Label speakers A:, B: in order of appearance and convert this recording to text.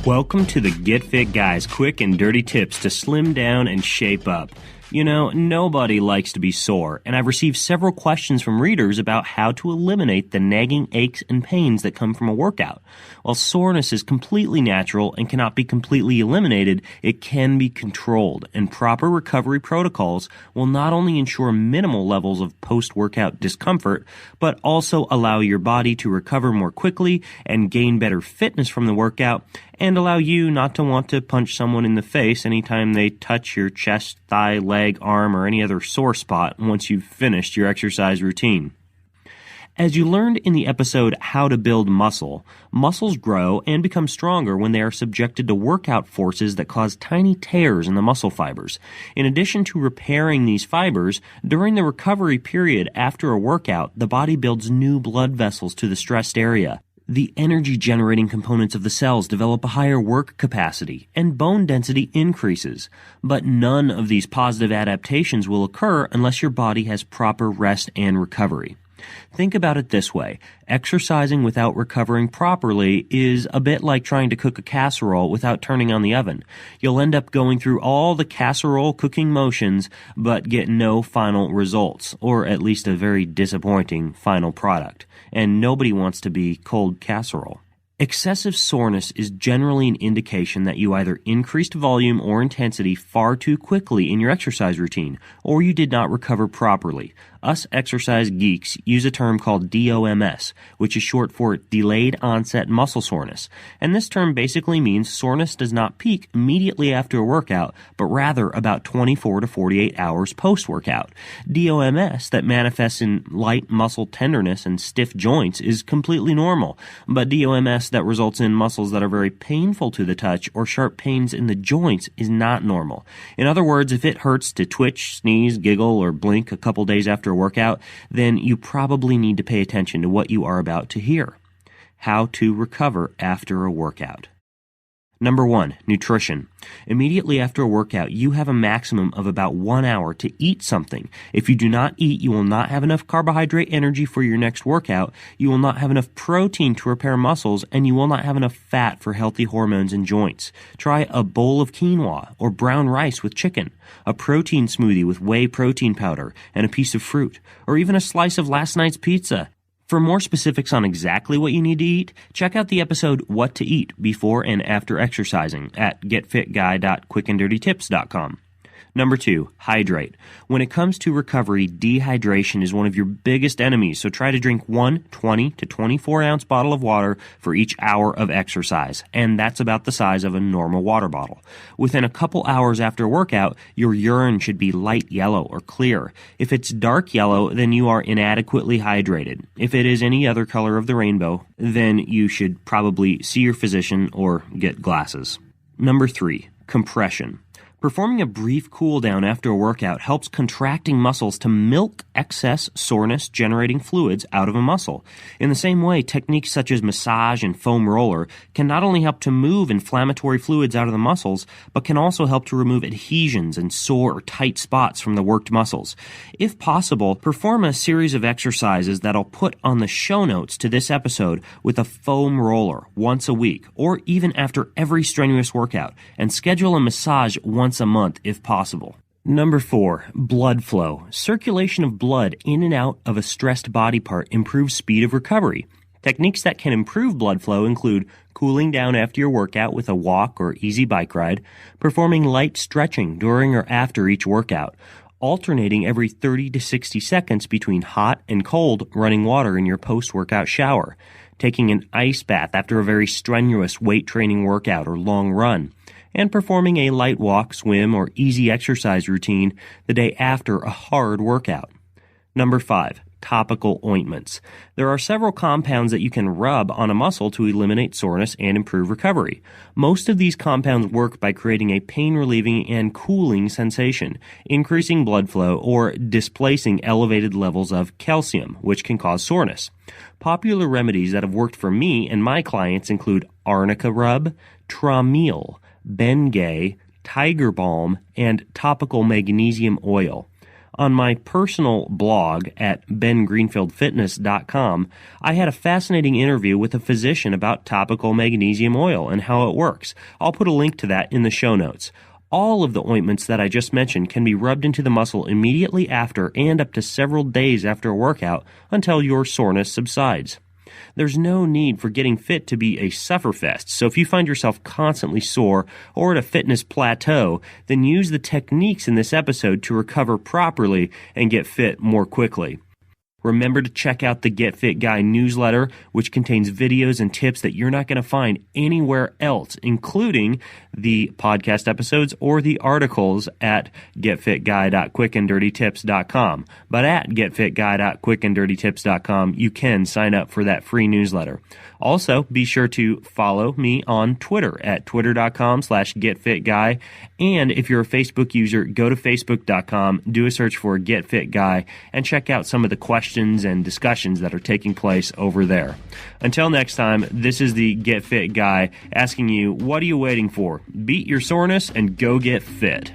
A: Welcome to the Get Fit Guys quick and dirty tips to slim down and shape up. You know, nobody likes to be sore, and I've received several questions from readers about how to eliminate the nagging aches and pains that come from a workout. While soreness is completely natural and cannot be completely eliminated, it can be controlled, and proper recovery protocols will not only ensure minimal levels of post-workout discomfort, but also allow your body to recover more quickly and gain better fitness from the workout, and allow you not to want to punch someone in the face anytime they touch your chest, thigh, leg, arm, or any other sore spot once you've finished your exercise routine. As you learned in the episode How to Build Muscle, muscles grow and become stronger when they are subjected to workout forces that cause tiny tears in the muscle fibers. In addition to repairing these fibers, during the recovery period after a workout, the body builds new blood vessels to the stressed area. The energy-generating components of the cells develop a higher work capacity, and bone density increases. But none of these positive adaptations will occur unless your body has proper rest and recovery. Think about it this way. Exercising without recovering properly is a bit like trying to cook a casserole without turning on the oven. You'll end up going through all the casserole cooking motions, but get no final results, or at least a very disappointing final product. And nobody wants to be cold casserole. Excessive soreness is generally an indication that you either increased volume or intensity far too quickly in your exercise routine, or you did not recover properly. Us exercise geeks use a term called DOMS, which is short for delayed onset muscle soreness. And this term basically means soreness does not peak immediately after a workout, but rather about 24 to 48 hours post-workout. DOMS that manifests in light muscle tenderness and stiff joints is completely normal, but DOMS that results in muscles that are very painful to the touch or sharp pains in the joints is not normal. In other words, if it hurts to twitch, sneeze, giggle, or blink a couple days after a workout, then you probably need to pay attention to what you are about to hear. How to recover after a workout. Number 1, nutrition. Immediately after a workout, you have a maximum of about 1 hour to eat something. If you do not eat, you will not have enough carbohydrate energy for your next workout, you will not have enough protein to repair muscles, and you will not have enough fat for healthy hormones and joints. Try a bowl of quinoa or brown rice with chicken, a protein smoothie with whey protein powder and a piece of fruit, or even a slice of last night's pizza. For more specifics on exactly what you need to eat, check out the episode What to Eat Before and After Exercising at getfitguy.quickanddirtytips.com. Number 2, hydrate. When it comes to recovery, dehydration is one of your biggest enemies, so try to drink one 20 to 24-ounce bottle of water for each hour of exercise, and that's about the size of a normal water bottle. Within a couple hours after a workout, your urine should be light yellow or clear. If it's dark yellow, then you are inadequately hydrated. If it is any other color of the rainbow, then you should probably see your physician or get glasses. Number 3, compression. Performing a brief cool down after a workout helps contracting muscles to milk excess soreness-generating fluids out of a muscle. In the same way, techniques such as massage and foam roller can not only help to move inflammatory fluids out of the muscles, but can also help to remove adhesions and sore or tight spots from the worked muscles. If possible, perform a series of exercises that I'll put on the show notes to this episode with a foam roller once a week, or even after every strenuous workout, and schedule a massage once a month if possible. Number 4, blood flow. Circulation of blood in and out of a stressed body part improves speed of recovery. Techniques that can improve blood flow include cooling down after your workout with a walk or easy bike ride, performing light stretching during or after each workout, alternating every 30 to 60 seconds between hot and cold running water in your post-workout shower, taking an ice bath after a very strenuous weight training workout or long run, and performing a light walk, swim, or easy exercise routine the day after a hard workout. Number 5, topical ointments. There are several compounds that you can rub on a muscle to eliminate soreness and improve recovery. Most of these compounds work by creating a pain-relieving and cooling sensation, increasing blood flow, or displacing elevated levels of calcium, which can cause soreness. Popular remedies that have worked for me and my clients include arnica rub, Trameal, Bengay, Tiger Balm, and topical magnesium oil. On my personal blog at bengreenfieldfitness.com, I had a fascinating interview with a physician about topical magnesium oil and how it works. I'll put a link to that in the show notes. All of the ointments that I just mentioned can be rubbed into the muscle immediately after and up to several days after a workout until your soreness subsides. There's no need for getting fit to be a sufferfest, so if you find yourself constantly sore or at a fitness plateau, then use the techniques in this episode to recover properly and get fit more quickly. Remember to check out the Get Fit Guy newsletter, which contains videos and tips that you're not going to find anywhere else, including the podcast episodes or the articles at getfitguy.quickanddirtytips.com. But at getfitguy.quickanddirtytips.com, you can sign up for that free newsletter. Also, be sure to follow me on Twitter at twitter.com/getfitguy. And if you're a Facebook user, go to facebook.com, do a search for Get Fit Guy, and check out some of the questions and discussions that are taking place over there. Until next time, this is the Get Fit Guy asking you, what are you waiting for? Beat your soreness and go get fit.